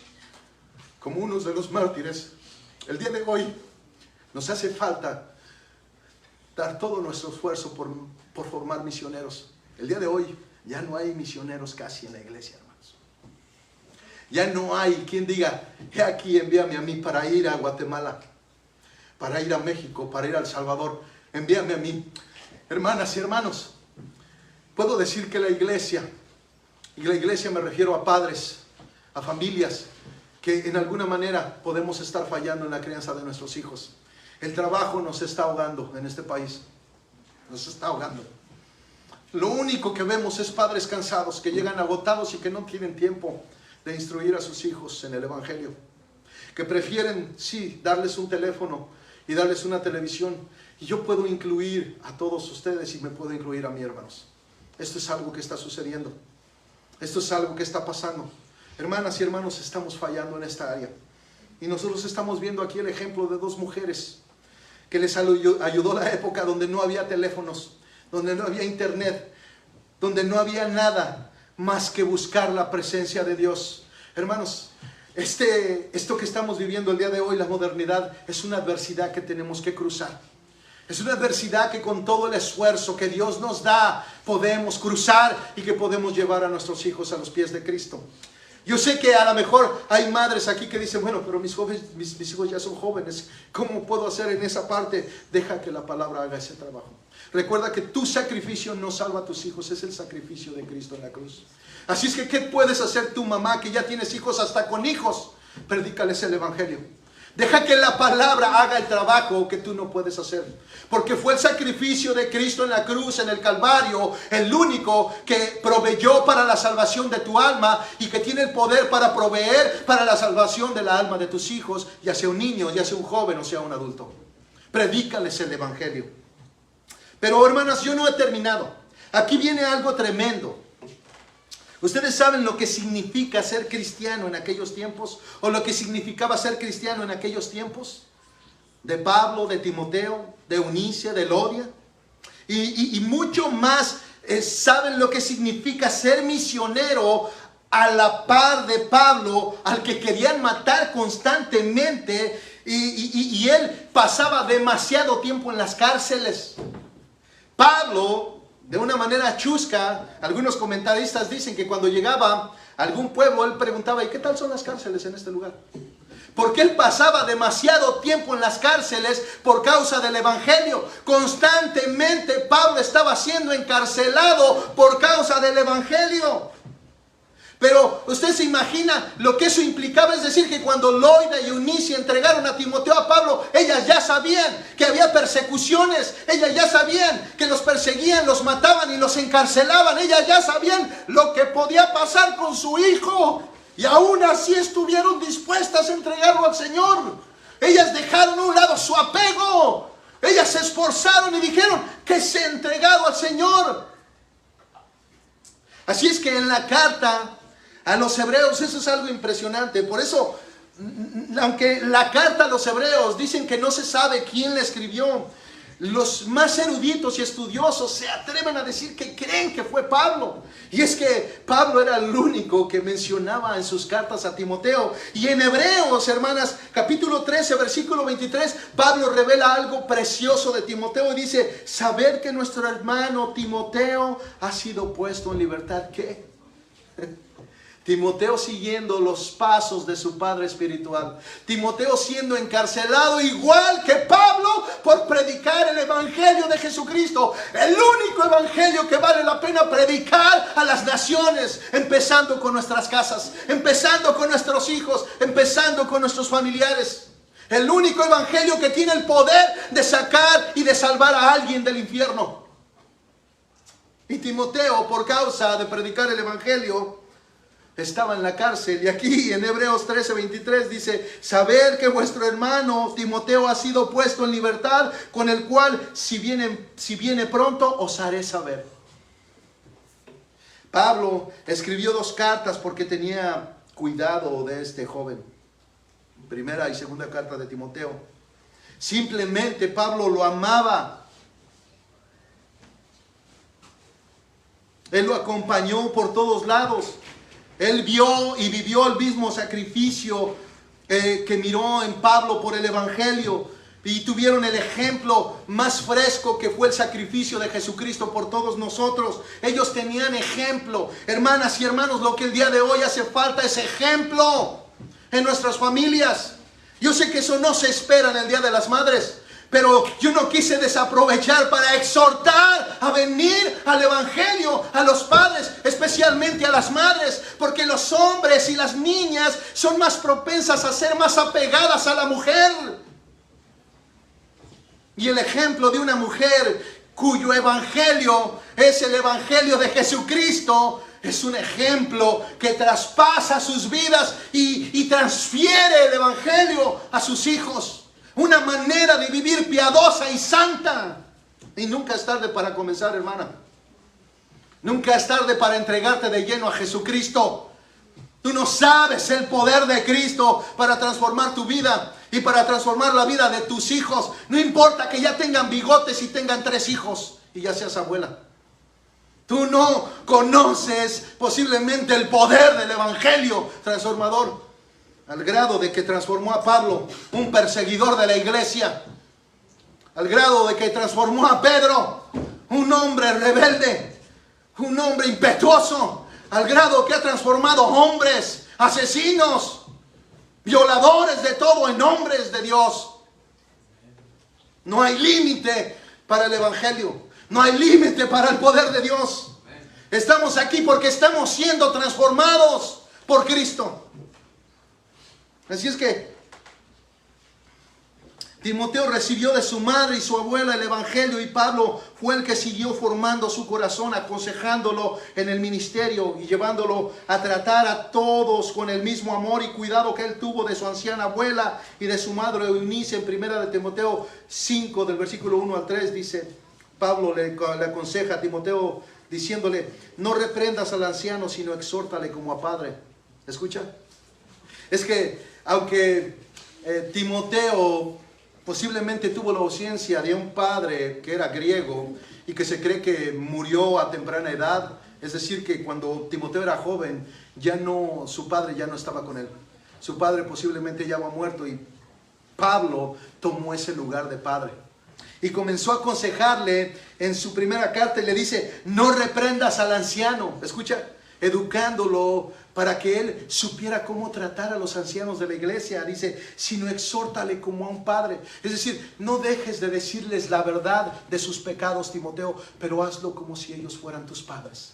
como unos de los mártires. El día de hoy nos hace falta dar todo nuestro esfuerzo por formar misioneros. El día de hoy ya no hay misioneros casi en la iglesia, hermanos. Ya no hay quien diga, he aquí, envíame a mí para ir a Guatemala, para ir a México, para ir a El Salvador. Envíame a mí. Hermanas y hermanos, puedo decir que la iglesia, y la iglesia me refiero a padres, a familias, que en alguna manera podemos estar fallando en la crianza de nuestros hijos. El trabajo nos está ahogando en este país. Nos está ahogando. Lo único que vemos es padres cansados que llegan agotados y que no tienen tiempo de instruir a sus hijos en el Evangelio. Que prefieren, sí, darles un teléfono y darles una televisión. Y yo puedo incluir a todos ustedes y me puedo incluir a mí, hermanos. Esto es algo que está sucediendo. Esto es algo que está pasando. Hermanas y hermanos, estamos fallando en esta área. Y nosotros estamos viendo aquí el ejemplo de dos mujeres que les ayudó la época donde no había teléfonos, donde no había internet, donde no había nada más que buscar la presencia de Dios. Hermanos, esto que estamos viviendo el día de hoy, la modernidad, es una adversidad que tenemos que cruzar. Es una adversidad que con todo el esfuerzo que Dios nos da, podemos cruzar y que podemos llevar a nuestros hijos a los pies de Cristo. Yo sé que a lo mejor hay madres aquí que dicen, bueno, pero mis hijos ya son jóvenes, ¿cómo puedo hacer en esa parte? Deja que la palabra haga ese trabajo. Recuerda que tu sacrificio no salva a tus hijos, es el sacrificio de Cristo en la cruz. Así es que, ¿qué puedes hacer tu mamá que ya tienes hijos hasta con hijos? Predícales el Evangelio. Deja que la palabra haga el trabajo que tú no puedes hacer. Porque fue el sacrificio de Cristo en la cruz, en el Calvario, el único que proveyó para la salvación de tu alma y que tiene el poder para proveer para la salvación de la alma de tus hijos, ya sea un niño, ya sea un joven o sea un adulto. Predícales el Evangelio. Pero hermanas, yo no he terminado. Aquí viene algo tremendo. ¿Ustedes saben lo que significa ser cristiano en aquellos tiempos? ¿O lo que significaba ser cristiano en aquellos tiempos? De Pablo, de Timoteo, de Eunice, de Lodia. Y mucho más saben lo que significa ser misionero a la par de Pablo, al que querían matar constantemente. Y él pasaba demasiado tiempo en las cárceles. Pablo, de una manera chusca, algunos comentaristas dicen que cuando llegaba a algún pueblo, él preguntaba, ¿y qué tal son las cárceles en este lugar? Porque él pasaba demasiado tiempo en las cárceles por causa del Evangelio. Constantemente Pablo estaba siendo encarcelado por causa del Evangelio. Pero usted se imagina lo que eso implicaba, es decir, que cuando Loida y Eunice entregaron a Timoteo a Pablo, ellas ya sabían que había persecuciones, ellas ya sabían que los perseguían, los mataban y los encarcelaban, ellas ya sabían lo que podía pasar con su hijo, y aún así estuvieron dispuestas a entregarlo al Señor. Ellas dejaron a un lado su apego, ellas se esforzaron y dijeron que se ha entregado al Señor. Así es que en la carta a los hebreos, eso es algo impresionante. Por eso, aunque la carta a los hebreos dicen que no se sabe quién la escribió, los más eruditos y estudiosos se atreven a decir que creen que fue Pablo. Y es que Pablo era el único que mencionaba en sus cartas a Timoteo. Y en Hebreos, hermanas, capítulo 13, versículo 23, Pablo revela algo precioso de Timoteo y dice, saber que nuestro hermano Timoteo ha sido puesto en libertad. ¿Qué? Timoteo siguiendo los pasos de su padre espiritual. Timoteo siendo encarcelado igual que Pablo por predicar el Evangelio de Jesucristo. El único Evangelio que vale la pena predicar a las naciones. Empezando con nuestras casas, empezando con nuestros hijos, empezando con nuestros familiares. El único Evangelio que tiene el poder de sacar y de salvar a alguien del infierno. Y Timoteo, por causa de predicar el Evangelio, estaba en la cárcel. Y aquí en Hebreos 13:23 dice, saber que vuestro hermano Timoteo ha sido puesto en libertad, con el cual si viene pronto os haré saber. Pablo escribió 2 cartas porque tenía cuidado de este joven. Primera y segunda carta de Timoteo. Simplemente Pablo lo amaba. Él lo acompañó por todos lados. Él vio y vivió el mismo sacrificio que miró en Pablo por el Evangelio. Y tuvieron el ejemplo más fresco que fue el sacrificio de Jesucristo por todos nosotros. Ellos tenían ejemplo. Hermanas y hermanos, lo que el día de hoy hace falta es ejemplo en nuestras familias. Yo sé que eso no se espera en el Día de las Madres, pero yo no quise desaprovechar para exhortar a venir al Evangelio a los padres, especialmente a las madres, porque los hombres y las niñas son más propensas a ser más apegadas a la mujer. Y el ejemplo de una mujer cuyo evangelio es el evangelio de Jesucristo es un ejemplo que traspasa sus vidas y transfiere el evangelio a sus hijos. Una manera de vivir piadosa y santa. Y nunca es tarde para comenzar, hermana. Nunca es tarde para entregarte de lleno a Jesucristo. Tú no sabes el poder de Cristo para transformar tu vida y para transformar la vida de tus hijos. No importa que ya tengan bigotes y tengan 3 hijos y ya seas abuela. Tú no conoces posiblemente el poder del evangelio transformador, al grado de que transformó a Pablo, un perseguidor de la iglesia, al grado de que transformó a Pedro, un hombre rebelde, un hombre impetuoso, al grado que ha transformado hombres, asesinos, violadores de todo en hombres de Dios. No hay límite para el evangelio, no hay límite para el poder de Dios. Estamos aquí porque estamos siendo transformados por Cristo. Así es que Timoteo recibió de su madre y su abuela el evangelio, y Pablo fue el que siguió formando su corazón, aconsejándolo en el ministerio y llevándolo a tratar a todos con el mismo amor y cuidado que él tuvo de su anciana abuela y de su madre Eunice. En primera de Timoteo 5, del versículo 1 al 3, dice, Pablo le aconseja a Timoteo diciéndole, no reprendas al anciano, sino exhórtale como a padre. ¿Escucha? Es que aunque Timoteo posiblemente tuvo la ausencia de un padre que era griego y que se cree que murió a temprana edad, es decir, que cuando Timoteo era joven, su padre ya no estaba con él. Su padre posiblemente ya había muerto y Pablo tomó ese lugar de padre. Y comenzó a aconsejarle en su primera carta y le dice, no reprendas al anciano. Escucha, educándolo para que él supiera cómo tratar a los ancianos de la iglesia. Dice, sino exhórtale como a un padre. Es decir, no dejes de decirles la verdad de sus pecados, Timoteo, pero hazlo como si ellos fueran tus padres.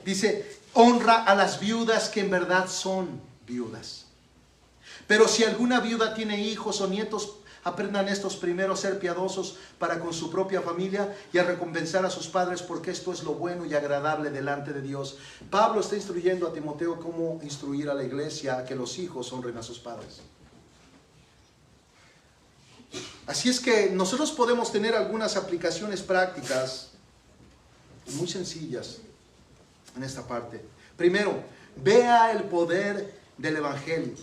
Dice, honra a las viudas que en verdad son viudas. Pero si alguna viuda tiene hijos o nietos, aprendan estos primero a ser piadosos para con su propia familia y a recompensar a sus padres, porque esto es lo bueno y agradable delante de Dios. Pablo está instruyendo a Timoteo cómo instruir a la iglesia a que los hijos honren a sus padres. Así es que nosotros podemos tener algunas aplicaciones prácticas muy sencillas en esta parte. Primero, vea el poder del evangelio.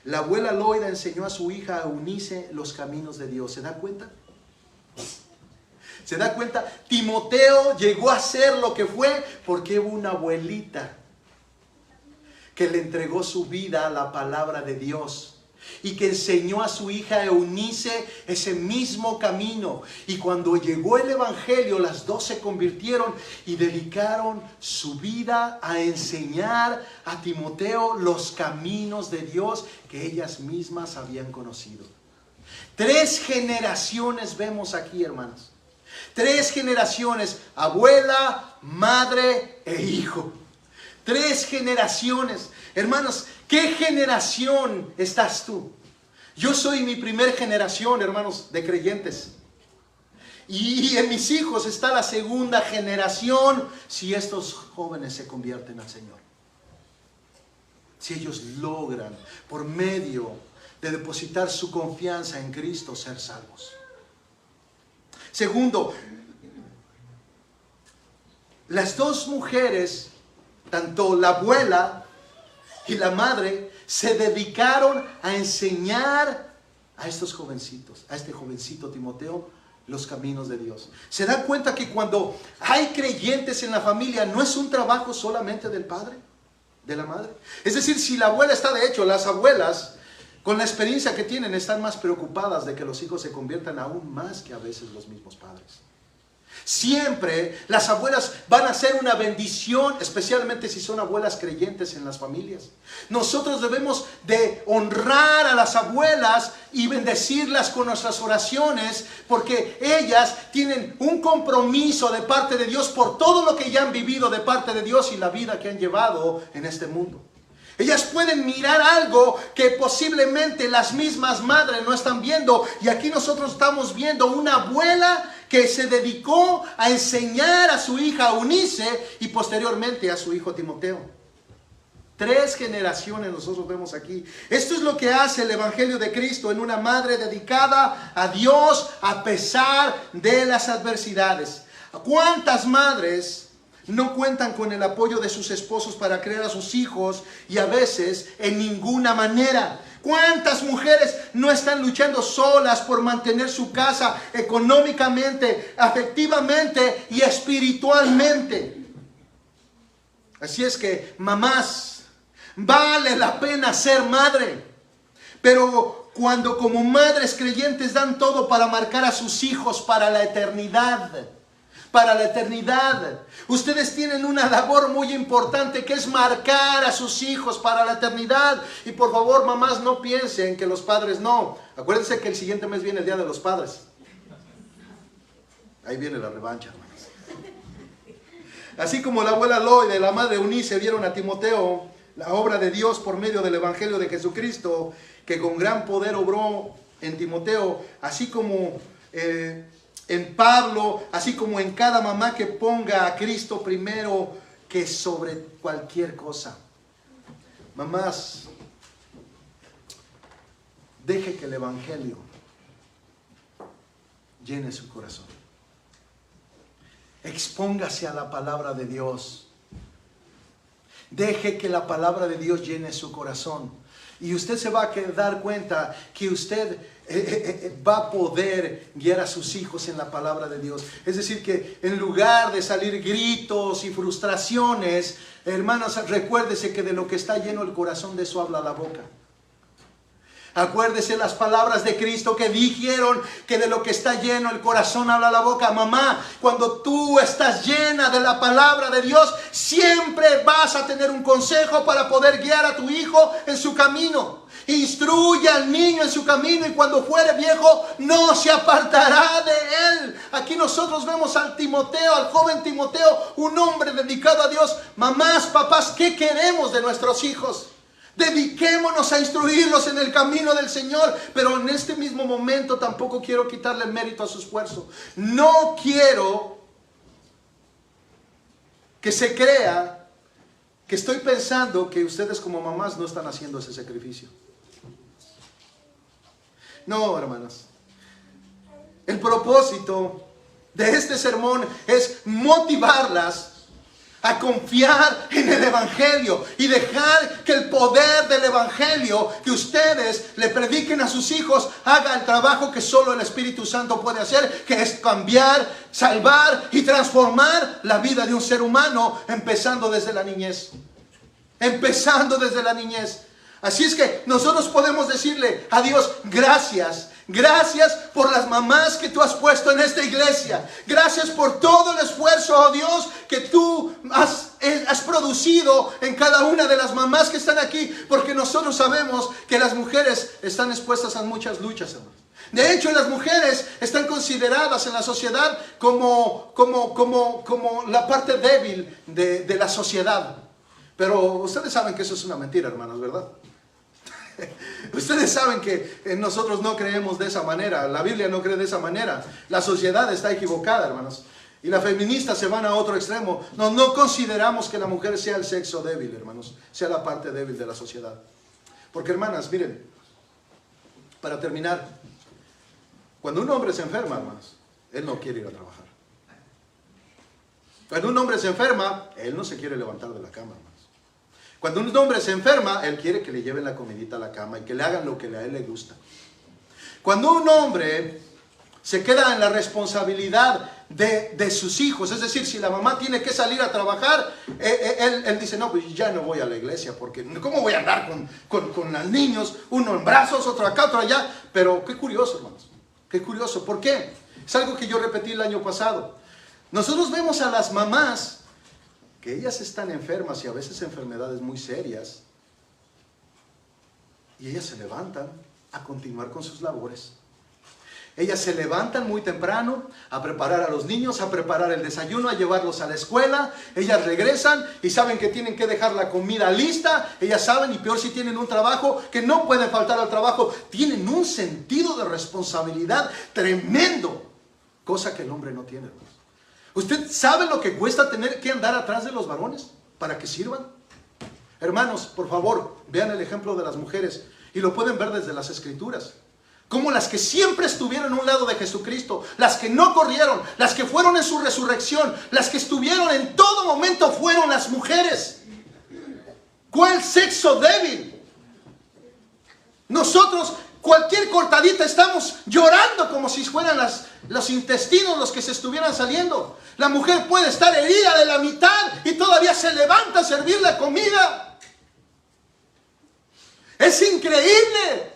La abuela Loida enseñó a su hija Eunice los caminos de Dios. ¿Se da cuenta? ¿Se da cuenta? Timoteo llegó a ser lo que fue porque hubo una abuelita que le entregó su vida a la palabra de Dios y que enseñó a su hija Eunice ese mismo camino. Y cuando llegó el evangelio, las dos se convirtieron y dedicaron su vida a enseñar a Timoteo los caminos de Dios que ellas mismas habían conocido. 3 generaciones vemos aquí, hermanos. 3 generaciones, abuela, madre e hijo. 3 generaciones. Hermanos, ¿qué generación estás tú? Yo soy mi primer generación, hermanos, de creyentes. Y en mis hijos está la segunda generación si estos jóvenes se convierten al Señor. Si ellos logran, por medio de depositar su confianza en Cristo, ser salvos. Segundo, las 2 mujeres, tanto la abuela y la madre, se dedicaron a enseñar a estos jovencitos, a este jovencito Timoteo, los caminos de Dios. Se da cuenta que cuando hay creyentes en la familia, no es un trabajo solamente del padre, de la madre. Es decir, si la abuela está, de hecho, las abuelas, con la experiencia que tienen, están más preocupadas de que los hijos se conviertan aún más que a veces los mismos padres. Siempre las abuelas van a ser una bendición, especialmente si son abuelas creyentes en las familias. Nosotros debemos de honrar a las abuelas y bendecirlas con nuestras oraciones, porque ellas tienen un compromiso de parte de Dios por todo lo que ya han vivido de parte de Dios y la vida que han llevado en este mundo. Ellas pueden mirar algo que posiblemente las mismas madres no están viendo. Y aquí nosotros estamos viendo una abuela que se dedicó a enseñar a su hija Eunice y posteriormente a su hijo Timoteo. 3 generaciones nosotros vemos aquí. Esto es lo que hace el Evangelio de Cristo en una madre dedicada a Dios a pesar de las adversidades. ¿Cuántas madres no cuentan con el apoyo de sus esposos para criar a sus hijos y a veces en ninguna manera? ¿Cuántas mujeres no están luchando solas por mantener su casa económicamente, afectivamente y espiritualmente? Así es que, mamás, vale la pena ser madre. Pero cuando como madres creyentes dan todo para marcar a sus hijos para la eternidad, ustedes tienen una labor muy importante que es marcar a sus hijos para la eternidad. Y por favor, mamás, no piensen que los padres no. Acuérdense que el siguiente mes viene el Día de los Padres. Ahí viene la revancha, hermanos. Así como la abuela Loide y la madre Eunice vieron a Timoteo, la obra de Dios por medio del Evangelio de Jesucristo, que con gran poder obró en Timoteo, así como en Pablo, así como en cada mamá que ponga a Cristo primero que sobre cualquier cosa. Mamás, deje que el Evangelio llene su corazón. Expóngase a la palabra de Dios. Deje que la palabra de Dios llene su corazón. Y usted se va a dar cuenta que usted va a poder guiar a sus hijos en la palabra de Dios. Es decir, que en lugar de salir gritos y frustraciones, hermanos, recuérdese que de lo que está lleno el corazón, de eso habla la boca. Acuérdese las palabras de Cristo que dijeron que de lo que está lleno el corazón habla la boca. Mamá, cuando tú estás llena de la palabra de Dios, siempre vas a tener un consejo para poder guiar a tu hijo en su camino. Instruye al niño en su camino y cuando fuere viejo no se apartará de él. Aquí nosotros vemos al Timoteo, al joven Timoteo, un hombre dedicado a Dios. Mamás, papás, ¿qué queremos de nuestros hijos? Dediquémonos a instruirlos en el camino del Señor. Pero en este mismo momento tampoco quiero quitarle el mérito a su esfuerzo. No quiero que se crea que estoy pensando que ustedes como mamás no están haciendo ese sacrificio. No, hermanas. El propósito de este sermón es motivarlas a confiar en el Evangelio y dejar que el poder del Evangelio que ustedes le prediquen a sus hijos haga el trabajo que solo el Espíritu Santo puede hacer, que es cambiar, salvar y transformar la vida de un ser humano, empezando desde la niñez. Empezando desde la niñez. Así es que nosotros podemos decirle a Dios, gracias. Gracias por las mamás que tú has puesto en esta iglesia. Gracias por todo el esfuerzo, oh Dios, que tú has producido en cada una de las mamás que están aquí. Porque nosotros sabemos que las mujeres están expuestas a muchas luchas, hermanos. De hecho, las mujeres están consideradas en la sociedad como la parte débil de la sociedad. Pero ustedes saben que eso es una mentira, hermanos, ¿verdad? Ustedes saben que nosotros no creemos de esa manera. La Biblia no cree de esa manera. La sociedad está equivocada, hermanos. Y las feministas se van a otro extremo. No consideramos que la mujer sea el sexo débil, hermanos. Sea la parte débil de la sociedad. Porque, hermanas, miren, para terminar, cuando un hombre se enferma, hermanos, él no quiere ir a trabajar. Cuando un hombre se enferma, él no se quiere levantar de la cama, hermanos. Cuando un hombre se enferma, él quiere que le lleven la comidita a la cama y que le hagan lo que a él le gusta. Cuando un hombre se queda en la responsabilidad de sus hijos, es decir, si la mamá tiene que salir a trabajar, él dice, no, pues ya no voy a la iglesia, porque ¿cómo voy a andar con los niños? Uno en brazos, otro acá, otro allá. Pero qué curioso, hermanos, qué curioso. ¿Por qué? Es algo que yo repetí el año pasado. Nosotros vemos a las mamás que ellas están enfermas y a veces enfermedades muy serias, y ellas se levantan a continuar con sus labores. Ellas se levantan muy temprano a preparar a los niños, a preparar el desayuno, a llevarlos a la escuela. Ellas regresan y saben que tienen que dejar la comida lista. Ellas saben, y peor si tienen un trabajo, que no pueden faltar al trabajo. Tienen un sentido de responsabilidad tremendo, cosa que el hombre no tiene, hermanos. ¿Usted sabe lo que cuesta tener que andar atrás de los varones para que sirvan? Hermanos, por favor, vean el ejemplo de las mujeres, y lo pueden ver desde las Escrituras. Como las que siempre estuvieron a un lado de Jesucristo, las que no corrieron, las que fueron en su resurrección, las que estuvieron en todo momento fueron las mujeres. ¿Cuál sexo débil? Nosotros, cualquier cortadita, estamos llorando como si fueran los intestinos los que se estuvieran saliendo. La mujer puede estar herida de la mitad y todavía se levanta a servir la comida. Es increíble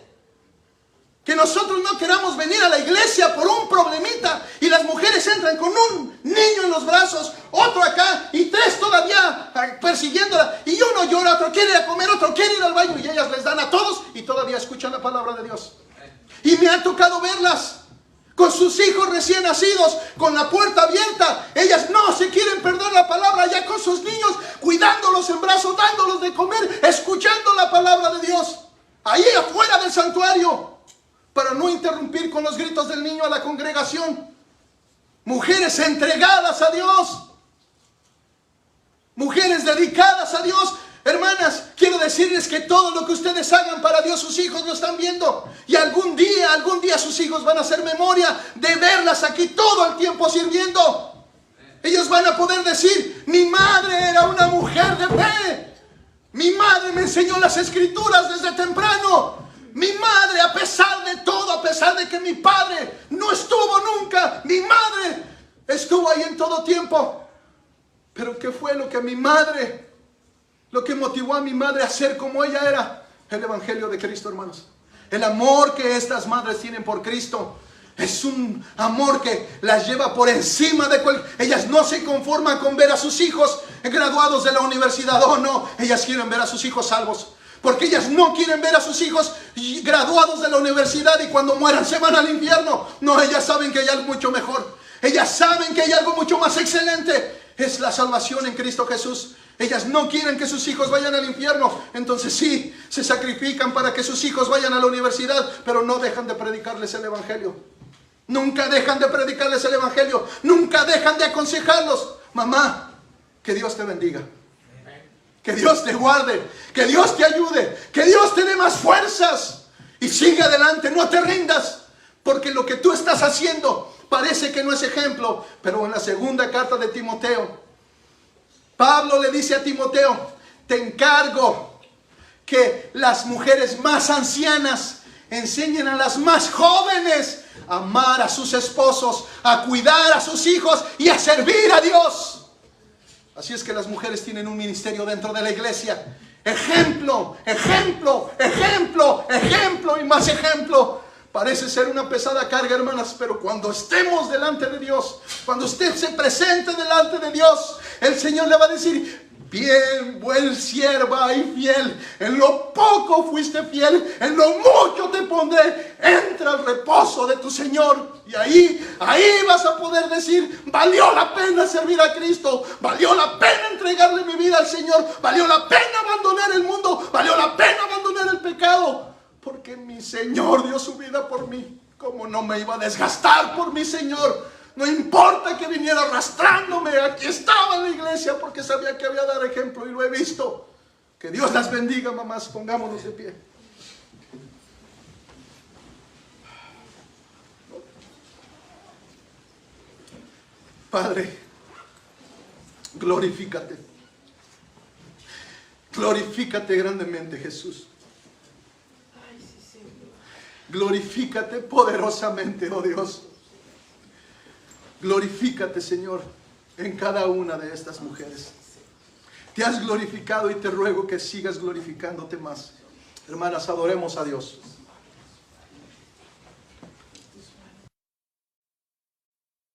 que nosotros no queramos venir a la iglesia por un problemita, y las mujeres entran con un niño en los brazos, otro acá y tres todavía persiguiéndola, y uno llora, otro quiere ir a comer, otro quiere ir al baño, y ellas les dan a todos y todavía escuchan la palabra de Dios. Y me ha tocado verlas con sus hijos recién nacidos, con la puerta abierta. Ellas no se quieren perder la palabra, ya con sus niños, cuidándolos en brazos, dándolos de comer, escuchando la palabra de Dios, ahí afuera del santuario, para no interrumpir con los gritos del niño a la congregación. Mujeres entregadas a Dios, mujeres dedicadas a Dios. Hermanas, quiero decirles que todo lo que ustedes hagan para Dios, sus hijos lo están viendo. Y algún día sus hijos van a hacer memoria de verlas aquí todo el tiempo sirviendo. Ellos van a poder decir, mi madre era una mujer de fe. Mi madre me enseñó las Escrituras desde temprano. Mi madre, a pesar de todo, a pesar de que mi padre no estuvo nunca, mi madre estuvo ahí en todo tiempo. Pero ¿qué fue lo que lo que motivó a mi madre a ser como ella era? El Evangelio de Cristo, hermanos. El amor que estas madres tienen por Cristo es un amor que las lleva por encima de ellas no se conforman con ver a sus hijos graduados de la universidad. Oh, no, ellas quieren ver a sus hijos salvos. Porque ellas no quieren ver a sus hijos graduados de la universidad y cuando mueran se van al infierno. No, ellas saben que hay algo mucho mejor. Ellas saben que hay algo mucho más excelente. Es la salvación en Cristo Jesús. Ellas no quieren que sus hijos vayan al infierno. Entonces sí, se sacrifican para que sus hijos vayan a la universidad, pero no dejan de predicarles el Evangelio. Nunca dejan de predicarles el Evangelio. Nunca dejan de aconsejarlos. Mamá, que Dios te bendiga. Que Dios te guarde, que Dios te ayude, que Dios te dé más fuerzas. Y sigue adelante, no te rindas. Porque lo que tú estás haciendo parece que no es ejemplo. Pero en la segunda carta de Timoteo, Pablo le dice a Timoteo, te encargo que las mujeres más ancianas enseñen a las más jóvenes a amar a sus esposos, a cuidar a sus hijos y a servir a Dios. Así es que las mujeres tienen un ministerio dentro de la iglesia. Ejemplo, ejemplo, ejemplo, ejemplo y más ejemplo. Parece ser una pesada carga, hermanas, pero cuando estemos delante de Dios, cuando usted se presente delante de Dios, el Señor le va a decir, bien, buen sierva y fiel, en lo poco fuiste fiel, en lo mucho te pondré, entra al reposo de tu Señor. Y ahí vas a poder decir, valió la pena servir a Cristo, valió la pena entregarle mi vida al Señor, valió la pena abandonar el mundo, valió la pena abandonar el pecado, porque mi Señor dio su vida por mí. ¿Cómo no me iba a desgastar por mi Señor? No importa que viniera arrastrándome, aquí estaba en la iglesia porque sabía que había que dar ejemplo y lo he visto. Que Dios las bendiga, mamás, pongámonos de pie. Padre, glorifícate. Glorifícate grandemente, Jesús. Glorifícate poderosamente, oh Dios. Glorifícate, Señor, en cada una de estas mujeres. Te has glorificado y te ruego que sigas glorificándote más. Hermanas, adoremos a Dios.